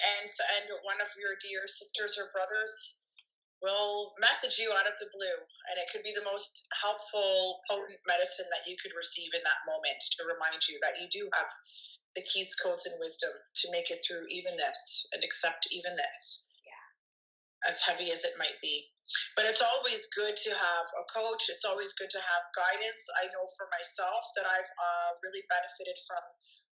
one of your dear sisters or brothers will message you out of the blue, and it could be the most helpful, potent medicine that you could receive in that moment, to remind you that you do have the keys, codes, and wisdom to make it through even this and accept even this. As heavy as it might be. But it's always good to have a coach. It's always good to have guidance. I know for myself that I've really benefited from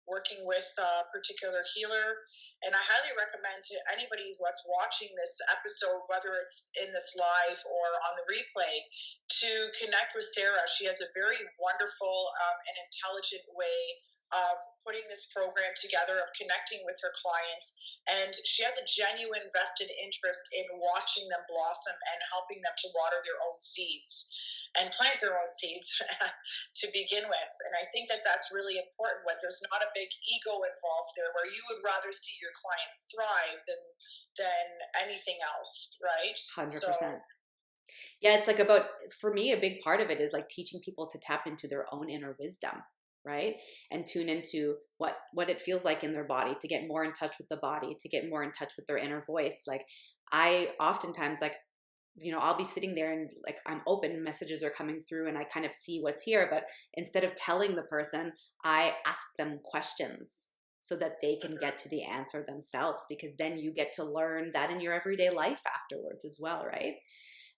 working with a particular healer. And I highly recommend to anybody who's watching this episode, whether it's in this live or on the replay, to connect with Sara. She has a very wonderful and intelligent way of putting this program together, of connecting with her clients. And she has a genuine vested interest in watching them blossom and helping them to water their own seeds and plant their own seeds to begin with. And I think that that's really important, when there's not a big ego involved there, where you would rather see your clients thrive than anything else, right?
100%. Yeah, it's like about, for me, a big part of it is like teaching people to tap into their own inner wisdom, right? And tune into what it feels like in their body, to get more in touch with the body, to get more in touch with their inner voice. Like I oftentimes, like, you know, I'll be sitting there and like I'm open, messages are coming through and I kind of see what's here, but instead of telling the person, I ask them questions so that they can get to the answer themselves, because then you get to learn that in your everyday life afterwards as well, right?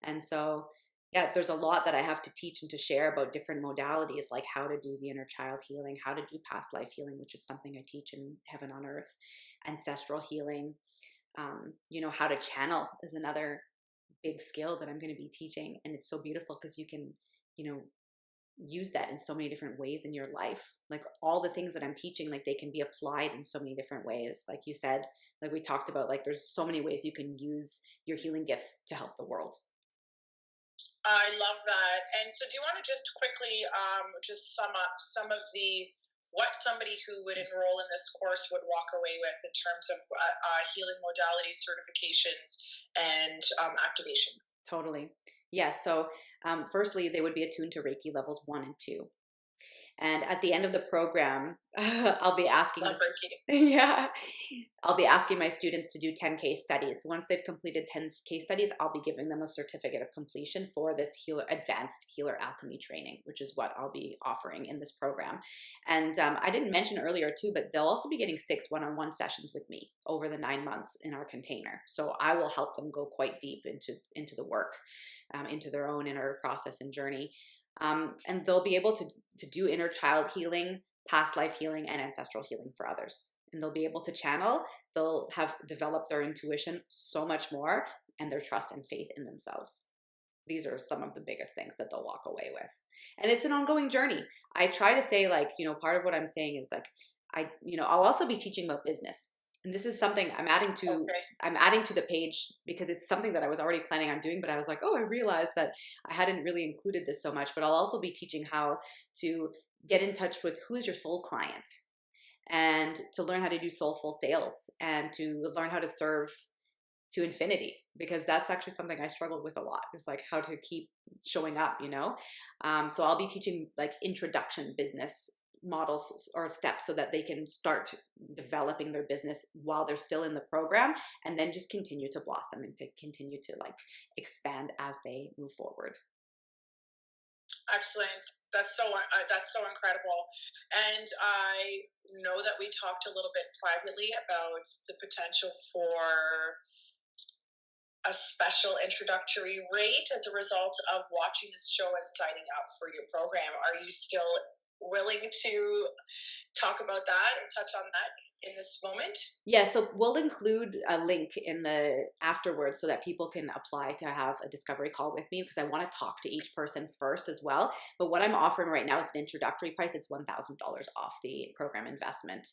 And so, yeah, there's a lot that I have to teach and to share about different modalities, like how to do the inner child healing, how to do past life healing, which is something I teach in Heaven on Earth, ancestral healing, you know, how to channel is another big skill that I'm going to be teaching. And it's so beautiful because you can, you know, use that in so many different ways in your life. Like all the things that I'm teaching, like they can be applied in so many different ways. Like you said, like we talked about, like there's so many ways you can use your healing gifts to help the world.
I love that. And so do you want to just quickly just sum up some of what somebody who would enroll in this course would walk away with in terms of healing modality certifications and activations?
Totally. Yeah. So firstly, they would be attuned to Reiki levels 1 and 2. And at the end of the program, I'll be asking
Love
this,
breaking.
yeah, I'll be asking my students to do 10 case studies. Once they've completed 10 case studies, I'll be giving them a certificate of completion for this advanced healer alchemy training, which is what I'll be offering in this program. And I didn't mention earlier too, but they'll also be getting 6 one-on-one sessions with me over the 9 months in our container. So I will help them go quite deep into the work, into their own inner process and journey. And they'll be able to do inner child healing, past life healing, and ancestral healing for others. And they'll be able to channel, they'll have developed their intuition so much more, and their trust and faith in themselves. These are some of the biggest things that they'll walk away with. And it's an ongoing journey. I try to say, like, part of what I'm saying is like, I'll also be teaching about business. And this is something I'm adding to.
Okay.
I'm adding to the page because it's something that I was already planning on doing, but I was like, oh, I realized that I hadn't really included this so much. But I'll also be teaching how to get in touch with who is your soul client, and to learn how to do soulful sales, and to learn how to serve to infinity, because that's actually something I struggled with a lot. It's like how to keep showing up, So I'll be teaching like introduction business models or steps so that they can start developing their business while they're still in the program, and then just continue to blossom and to continue to like expand as they move forward.
Excellent. That's so incredible. And I know that we talked a little bit privately about the potential for a special introductory rate as a result of watching this show and signing up for your program. Are you still willing to talk about that and touch on that in this moment?
Yeah, so we'll include a link in the afterwards so that people can apply to have a discovery call with me, because I want to talk to each person first as well. But what I'm offering right now is an introductory price. It's $1,000 off the program investment.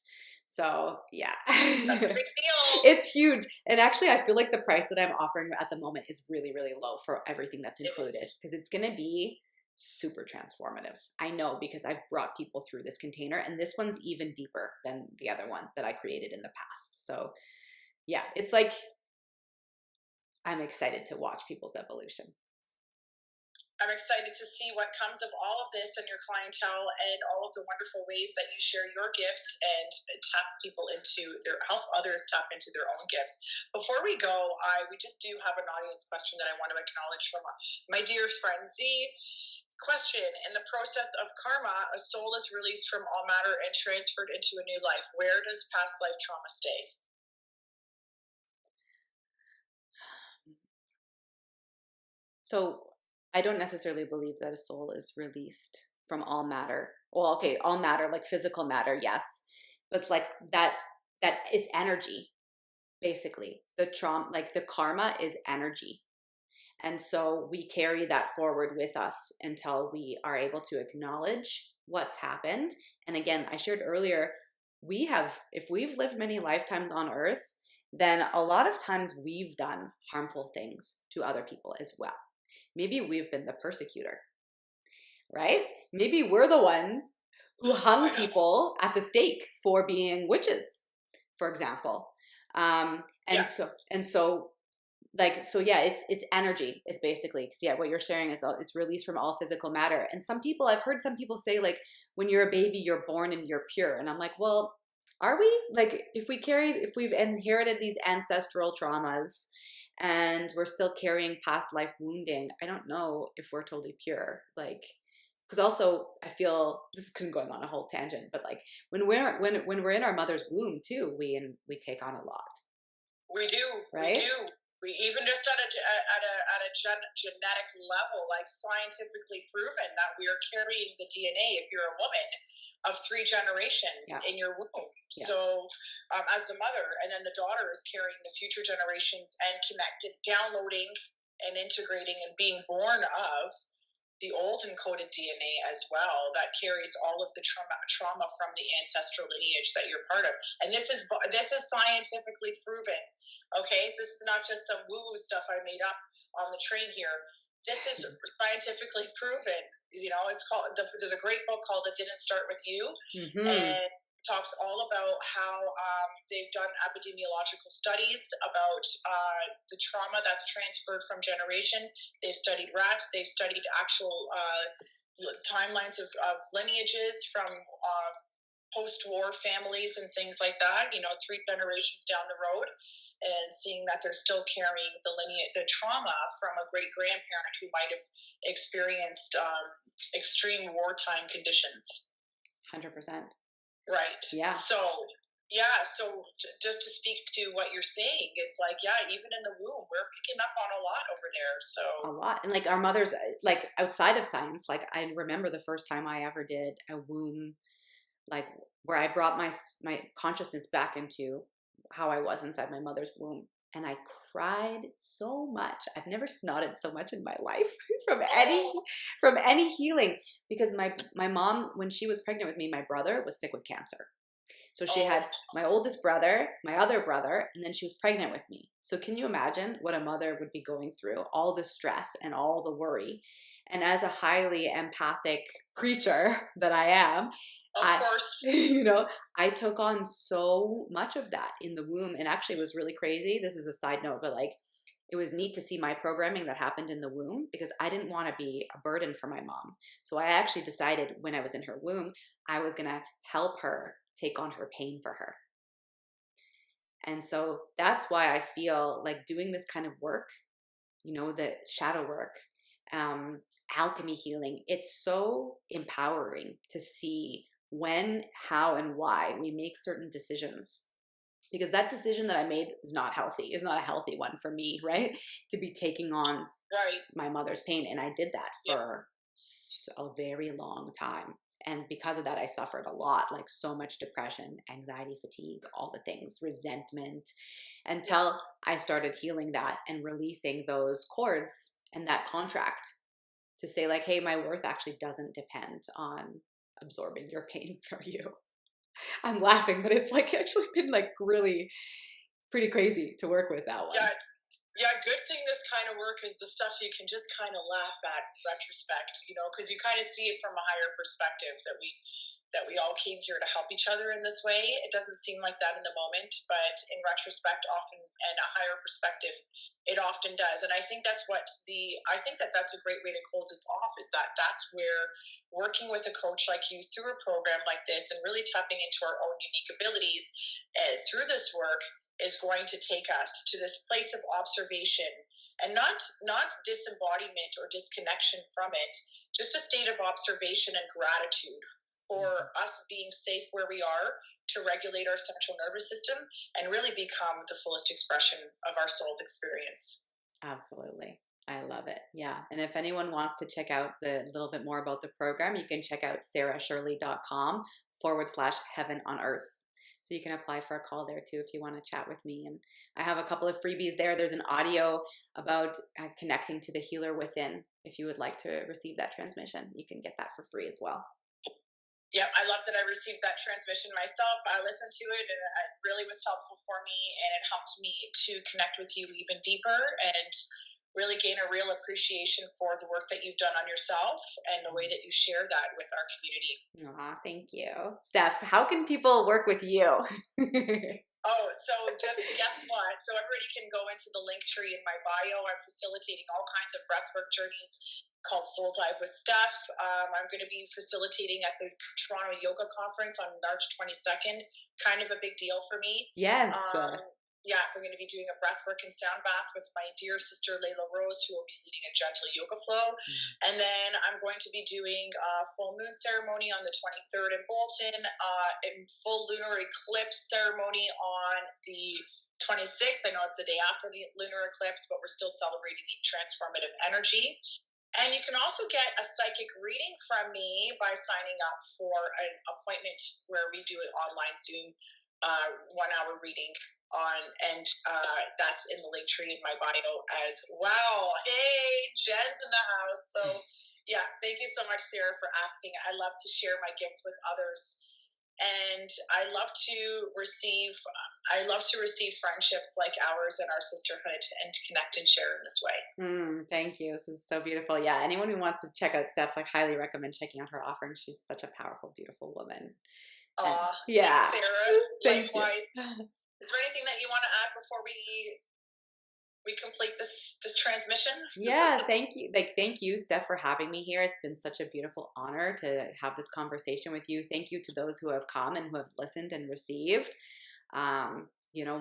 So yeah,
That's a big deal.
It's huge. And actually, I feel like the price that I'm offering at the moment is really, really low for everything that's included, because it's going to be super transformative. I know, because I've brought people through this container, and this one's even deeper than the other one that I created in the past. So yeah, it's like, I'm excited to watch people's evolution.
I'm excited to see what comes of all of this and your clientele and all of the wonderful ways that you share your gifts and help others tap into their own gifts. Before we go, we just do have an audience question that I want to acknowledge from my dear friend Z. Question: in the process of karma, a soul is released from all matter and transferred into a new life. Where does past life trauma stay?
So I don't necessarily believe that a soul is released from all matter. Well, okay, all matter, like physical matter, yes. But it's like that it's energy, basically. The trauma, like the karma is energy. And so we carry that forward with us until we are able to acknowledge what's happened. And again, I shared earlier, if we've lived many lifetimes on earth, then a lot of times we've done harmful things to other people as well. Maybe we've been the persecutor, right? Maybe we're the ones who hung people at the stake for being witches, for example. So yeah, it's energy. It's basically, because yeah, what you're sharing is it's released from all physical matter. And I've heard some people say, like, when you're a baby, you're born and you're pure. And I'm like, well, are we? Like, if we've inherited these ancestral traumas and we're still carrying past life wounding, I don't know if we're totally pure. Like, because also I feel this is going on a whole tangent, but like when we're in our mother's womb too, we take on a lot.
We do,
right?
We do. We even just at a genetic level, like scientifically proven that we are carrying the DNA, if you're a woman, of 3 generations in your womb. Yeah. So as the mother, and then the daughter is carrying the future generations and connected, downloading and integrating and being born of the old encoded DNA as well that carries all of the trauma from the ancestral lineage that you're part of. And this is scientifically proven. Okay, so this is not just some woo-woo stuff I made up on the train here. This is scientifically proven. It's called. There's a great book called "It Didn't Start with You," and talks all about how they've done epidemiological studies about the trauma that's transferred from generation. They've studied rats. They've studied actual timelines of lineages from post-war families and things like that, 3 generations down the road, and seeing that they're still carrying the trauma from a great grandparent who might have experienced extreme wartime conditions.
100%.
Right.
Yeah.
So just to speak to what you're saying, it's like, even in the womb, we're picking up on a lot over there. So
a lot. And like our mothers, like outside of science, like I remember the first time I ever did a womb, like where I brought my consciousness back into how I was inside my mother's womb. And I cried so much. I've never snotted so much in my life from any healing, because my mom, when she was pregnant with me, my brother was sick with cancer. So she had my oldest brother, my other brother, and then she was pregnant with me. So can you imagine what a mother would be going through? All the stress and all the worry. And as a highly empathic creature that I am,
of course,
I took on so much of that in the womb. And actually it was really crazy. This is a side note, but like it was neat to see my programming that happened in the womb, because I didn't want to be a burden for my mom. So I actually decided when I was in her womb, I was going to help her take on her pain for her. And so that's why I feel like doing this kind of work, the shadow work, alchemy healing, it's so empowering to see when, how, and why we make certain decisions. Because that decision that I made is not healthy, is not a healthy one for me, right? To be taking on my mother's pain. And I did that for a very long time. And because of that, I suffered a lot, like so much depression, anxiety, fatigue, all the things, resentment, until I started healing that and releasing those cords and that contract to say like, hey, my worth actually doesn't depend on absorbing your pain for you. I'm laughing, but it's like actually been like really pretty crazy to work with that one.
Yeah, good thing this kind of work is the stuff you can just kind of laugh at in retrospect, because you kind of see it from a higher perspective that we all came here to help each other in this way. It doesn't seem like that in the moment, but in retrospect, often, and a higher perspective, it often does. And I think that's that's a great way to close this off, is that's where working with a coach like you through a program like this and really tapping into our own unique abilities through this work is going to take us to this place of observation, and not disembodiment or disconnection from it, just a state of observation and gratitude for us being safe where we are, to regulate our central nervous system and really become the fullest expression of our soul's experience.
Absolutely. I love it. Yeah. And if anyone wants to check out a little bit more about the program, you can check out sarashirley.com/heaven on earth. So you can apply for a call there too if you want to chat with me. And I have a couple of freebies there. There's an audio about connecting to the healer within. If you would like to receive that transmission, you can get that for free as well.
Yeah, I love that I received that transmission myself. I listened to it, and it really was helpful for me, and it helped me to connect with you even deeper and really gain a real appreciation for the work that you've done on yourself and the way that you share that with our community.
Aw, thank you. Steph, how can people work with you?
So just guess what? So everybody can go into the link tree in my bio. I'm facilitating all kinds of breathwork journeys called Soul Dive with Steph. I'm going to be facilitating at the Toronto Yoga Conference on March 22nd. Kind of a big deal for me.
Yes.
We're going to be doing a breathwork and sound bath with my dear sister Layla Rose, who will be leading a gentle yoga flow. And then I'm going to be doing a full moon ceremony on the 23rd in Bolton, a full lunar eclipse ceremony on the 26th. I know it's the day after the lunar eclipse, but we're still celebrating the transformative energy. And you can also get a psychic reading from me by signing up for an appointment where we do an online Zoom 1-hour reading that's in the link tree in my bio as well. Hey, Jen's in the house. So thank you so much, Sara, for asking. I love to share my gifts with others, and I love to receive friendships like ours and our sisterhood, and to connect and share in this way.
Thank you. This is so beautiful. Yeah, anyone who wants to check out Steph, I highly recommend checking out her offering. She's such a powerful, beautiful woman.
Thanks, Sara. Likewise. Is there anything that you want to add before we we complete this transmission.
Yeah, thank you. Thank you, Steph, for having me here. It's been such a beautiful honor to have this conversation with you. Thank you to those who have come and who have listened and received.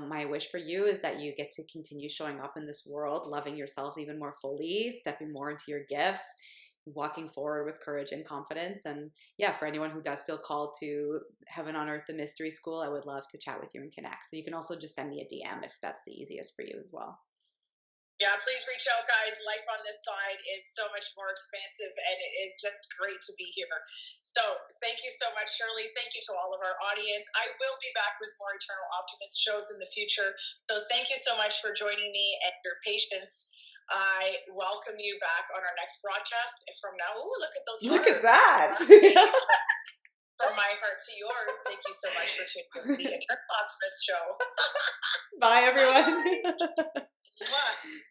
My wish for you is that you get to continue showing up in this world, loving yourself even more fully, stepping more into your gifts, walking forward with courage and confidence. And yeah, for anyone who does feel called to Heaven on Earth, the Mystery School, I would love to chat with you and connect. So you can also just send me a DM if that's the easiest for you as well.
Yeah, please reach out, guys. Life on this side is so much more expansive, and it is just great to be here. So thank you so much, Shirley. Thank you to all of our audience. I will be back with more Eternal Optimist shows in the future. So thank you so much for joining me and your patience. I welcome you back on our next broadcast. And from now, look at those
Look
hearts.
at that.
From my heart to yours, thank you so much for tuning in to the Eternal Optimist show.
Bye, everyone.
Bye,